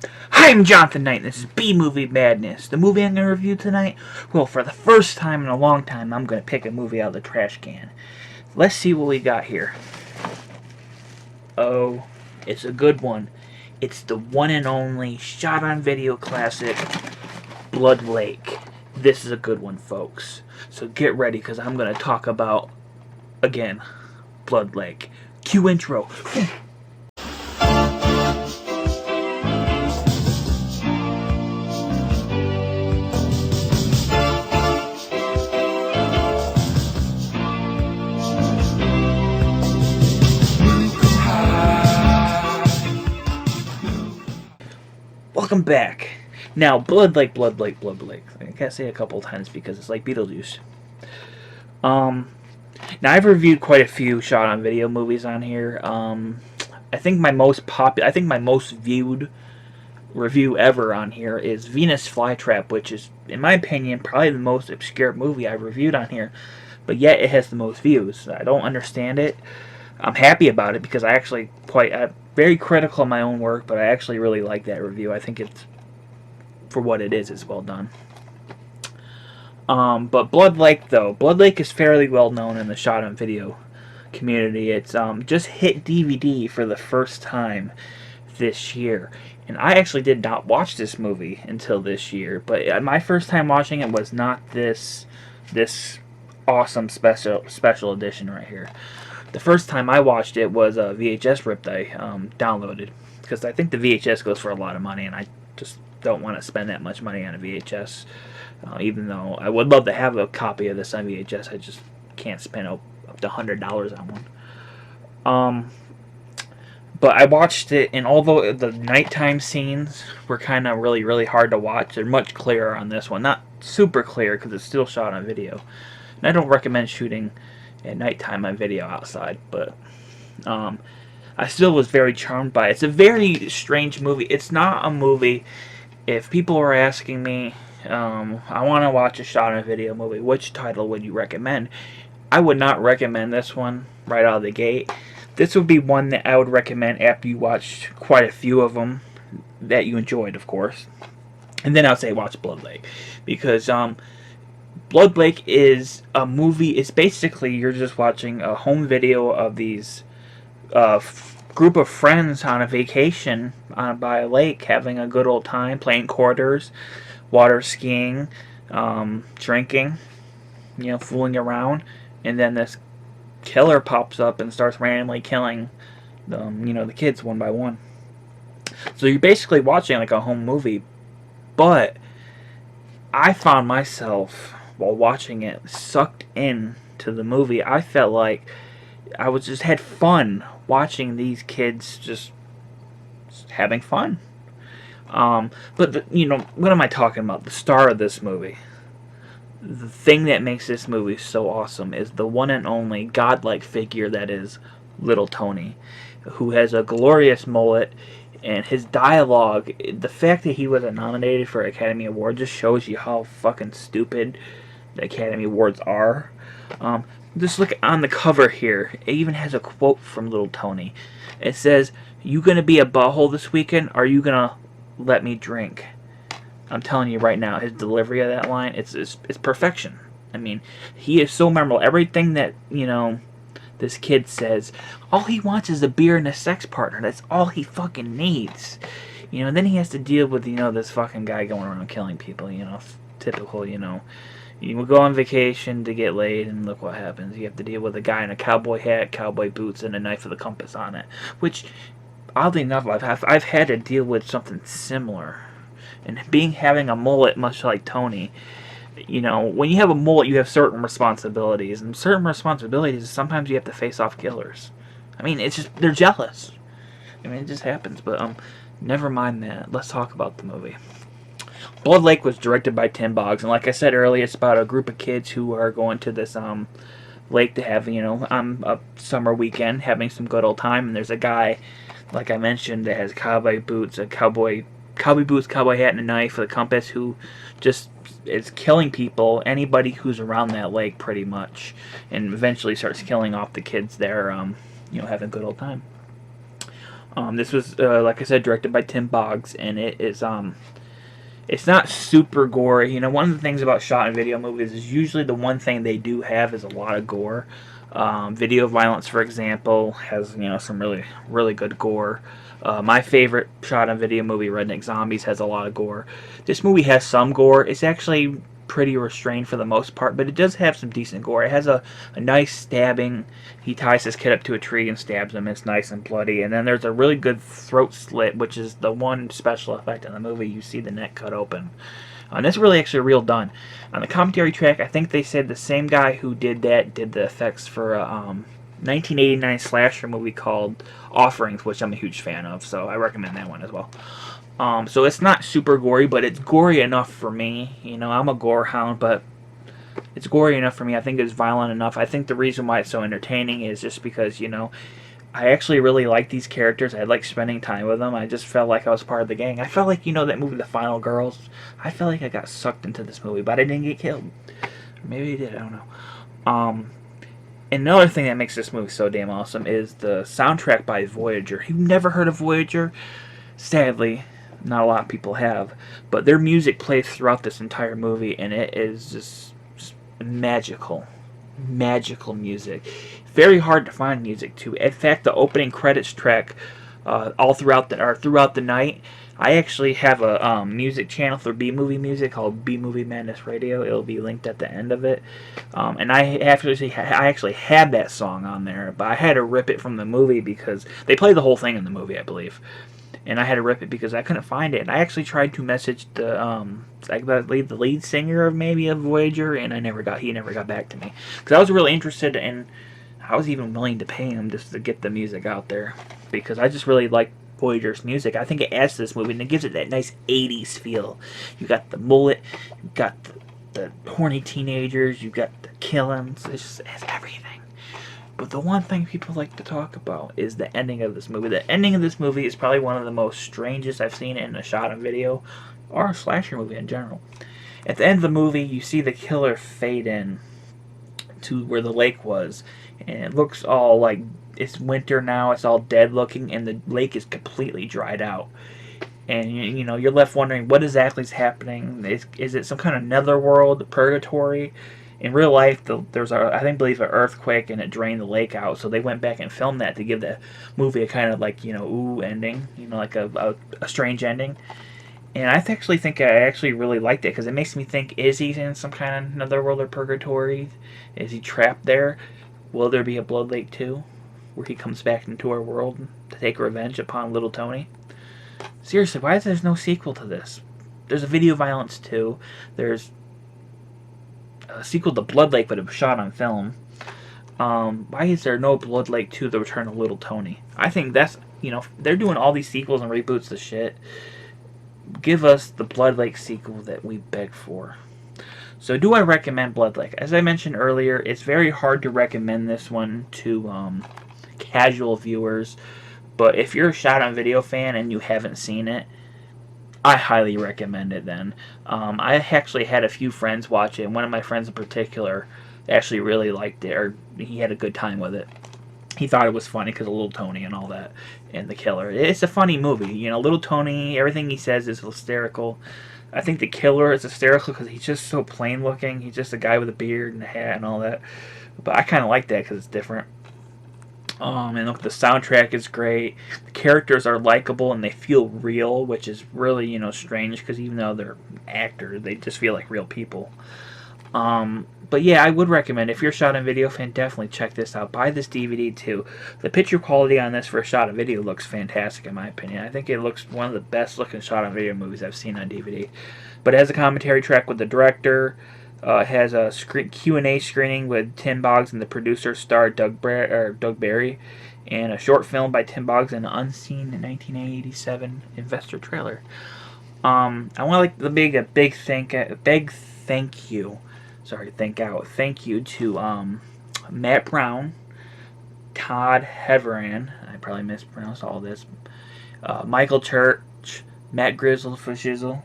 Hi, I'm Jonathan Knight, and this is B-Movie Madness. The movie I'm going to review tonight, well, for the first time in a long time, I'm going to pick a movie out of the trash can. Let's see what we got here. Oh, it's a good one. It's the one and only shot-on-video classic, Blood Lake. This is a good one, folks. So get ready, because I'm going to talk about, again, Blood Lake. Cue intro. Welcome back. Now, Blood Lake. I gotta say it a couple times because it's like Beetlejuice. Now I've reviewed quite a few shot-on-video movies on here. I think my most viewed review ever on here is Venus Flytrap, which is, in my opinion, probably the most obscure movie I've reviewed on here, but yet it has the most views. I don't understand it. I'm happy about it because I'm very critical of my own work, but I actually really like that review. I think it's, for what it is, it's well done. But Blood Lake, though. Blood Lake is fairly well known in the shot-on-video community. It's just hit DVD for the first time this year. And I actually did not watch this movie until this year. But my first time watching it was not this awesome special edition right here. The first time I watched it was a VHS rip that I downloaded, because I think the VHS goes for a lot of money, and I just don't want to spend that much money on a VHS. Even though I would love to have a copy of this on VHS, I just can't spend up to $100 on one. But I watched it, and although the nighttime scenes were kind of really hard to watch, they're much clearer on this one. Not super clear because it's still shot on video. And I don't recommend shooting at nighttime on video outside, but I still was very charmed by it. It's a very strange movie. It's not a movie, if people are asking me, I want to watch a shot on video movie, which title would you recommend? I would not recommend this one right out of the gate. This would be one that I would recommend after you watched quite a few of them that you enjoyed, of course. And then I would say watch Blood Lake, because Blood Lake is a movie. It's basically you're just watching a home video of these group of friends on a vacation by a lake, having a good old time, playing quarters, water skiing, drinking, fooling around, and then this killer pops up and starts randomly killing the kids one by one. So you're basically watching like a home movie, but I found myself, while watching it, sucked in to the movie. I felt like I had fun watching these kids just having fun. But what am I talking about? The star of this movie. The thing that makes this movie so awesome is the one and only godlike figure that is Little Tony, who has a glorious mullet, and his dialogue, the fact that he wasn't nominated for an Academy Award just shows you how fucking stupid the Academy Awards are. Just look on the cover here. It even has a quote from Little Tony. It says, "You gonna be a butthole this weekend? Or are you gonna let me drink?" I'm telling you right now, his delivery of that line, it's perfection. I mean, he is so memorable. Everything that, this kid says, all he wants is a beer and a sex partner. That's all he fucking needs. And then he has to deal with, this fucking guy going around killing people, typical, You will go on vacation to get laid, and look what happens. You have to deal with a guy in a cowboy hat, cowboy boots, and a knife with a compass on it. Which, oddly enough, I've had to deal with something similar. And having a mullet, much like Tony, when you have a mullet, you have certain responsibilities. And certain responsibilities, sometimes you have to face off killers. I mean, it's just, they're jealous. I mean, it just happens. But, never mind that. Let's talk about the movie. Blood Lake was directed by Tim Boggs, and like I said earlier, it's about a group of kids who are going to this lake to have a summer weekend, having some good old time. And there's a guy, like I mentioned, that has cowboy boots, cowboy hat, and a knife with a compass, who just is killing people, anybody who's around that lake, pretty much, and eventually starts killing off the kids there, having a good old time. This was, like I said, directed by Tim Boggs, and it is it's not super gory. You know, one of the things about shot and video movies is usually the one thing they do have is a lot of gore. Video violence, for example, has some really good gore. My favorite shot on video movie, Redneck Zombies, has a lot of gore. This movie has some gore. It's actually pretty restrained for the most part, but it does have some decent gore. It has a nice stabbing. He ties his kid up to a tree and stabs him. It's nice and bloody. And then there's a really good throat slit, which is the one special effect in the movie. You see the neck cut open. And that's really actually real done. On the commentary track, I think they said the same guy who did that did the effects for a 1989 slasher movie called Offerings, which I'm a huge fan of, so I recommend that one as well. So it's not super gory, but it's gory enough for me. You know, I'm a gore hound, but it's gory enough for me. I think it's violent enough. I think the reason why it's so entertaining is just because, I actually really like these characters. I like spending time with them. I just felt like I was part of the gang. I felt like, that movie, The Final Girls. I felt like I got sucked into this movie, but I didn't get killed. Maybe I did. I don't know. And another thing that makes this movie so damn awesome is the soundtrack by Voyager. You've never heard of Voyager? Sadly, not a lot of people have. But their music plays throughout this entire movie, and it is just magical. Magical music. Very hard to find music too. In fact, the opening credits track, all throughout the night, I actually have a music channel for B Movie Music called B Movie Madness Radio. It'll be linked at the end of it, and I actually had that song on there, but I had to rip it from the movie because they play the whole thing in the movie, I believe. And I had to rip it because I couldn't find it. And I actually tried to message the lead singer of Voyager, and he never got back to me because I was really interested, and I was even willing to pay him just to get the music out there because I just really like Voyager's music. I think it adds to this movie and it gives it that nice 80s feel. You got the mullet, you got the horny teenagers, you got the killings. It has everything. But the one thing people like to talk about is the ending of this movie. The ending of this movie is probably one of the most strangest I've seen in a shot on video or a slasher movie in general. At the end of the movie, you see the killer fade in to where the lake was, and it looks all like it's winter now. It's all dead looking, and the lake is completely dried out. And you're left wondering what exactly is happening. Is it some kind of netherworld, purgatory? In real life, there's I believe an earthquake, and it drained the lake out. So they went back and filmed that to give the movie a kind of like ooh ending, like a strange ending. And I actually think I actually really liked it because it makes me think: is he in some kind of netherworld or purgatory? Is he trapped there? Will there be a Blood Lake 2, where he comes back into our world to take revenge upon little Tony? Seriously, why is there no sequel to this? There's a Video Violence 2. There's a sequel to Blood Lake, but it was shot on film. Why is there no Blood Lake 2, The Return of Little Tony? I think that's, they're doing all these sequels and reboots of shit. Give us the Blood Lake sequel that we beg for. So do I recommend Blood Lake? As I mentioned earlier, it's very hard to recommend this one to casual viewers. But if you're a shot on video fan and you haven't seen it, I highly recommend it then. I actually had a few friends watch it, and one of my friends in particular actually really liked it, or he had a good time with it. He thought it was funny because of Little Tony and all that, and the killer. It's a funny movie. Little Tony, everything he says is hysterical. I think the killer is hysterical because he's just so plain looking. He's just a guy with a beard and a hat and all that. But I kind of like that because it's different. And look, the soundtrack is great. The characters are likable and they feel real, which is really, strange because even though they're actors, they just feel like real people. But yeah, I would recommend, if you're a shot on video fan, definitely check this out. Buy this DVD too. The picture quality on this for a shot on video looks fantastic in my opinion. I think it looks one of the best looking shot on video movies I've seen on DVD. But it has a commentary track with the director. It has a Q&A screening with Tim Boggs and the producer star Doug Barry, and a short film by Tim Boggs and an unseen 1987 investor trailer. I want to big thank you. Thank you to Matt Brown, Todd Heveran, I probably mispronounced all this, Michael Church, Matt Grizzle for Shizzle,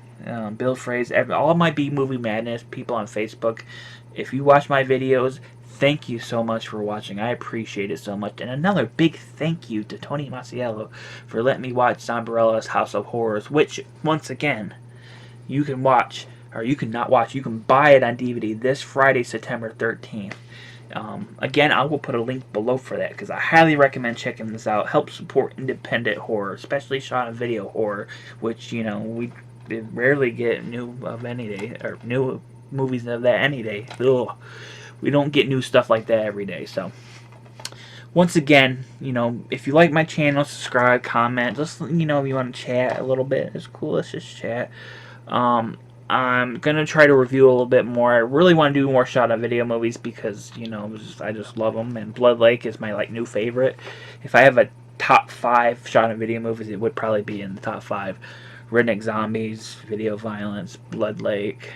Bill Fraze, all my B Movie Madness people on Facebook. If you watch my videos, thank you so much for watching. I appreciate it so much. And another big thank you to Tony Masiello for letting me watch Zombarella's House of Horrors, which, once again, you can watch, or you can not watch, you can buy it on DVD this Friday, September 13th. Again, I will put a link below for that because I highly recommend checking this out. Help support independent horror, especially shot on video horror, which, you know, we rarely get new of any day, or new movies of that any day. Ugh. We don't get new stuff like that every day. So, once again, you know, if you like my channel, subscribe, comment. Just, you know, if you want to chat a little bit, it's cool. Let's just chat. I'm gonna try to review a little bit more. I really want to do more shot on video movies because, you know, I just love them. And Blood Lake is my like new favorite. If I have a top 5 shot on video movies, it would probably be in the top 5. Redneck Zombies, Video Violence, Blood Lake,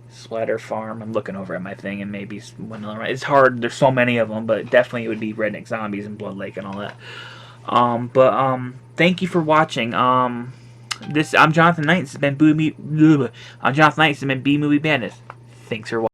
Splatter Farm. I'm looking over at my thing and maybe one other one. It's hard. There's so many of them, but definitely it would be Redneck Zombies and Blood Lake and all that. Thank you for watching. I'm Jonathan Knight. This has been B Movie Bandits. Thanks for watching.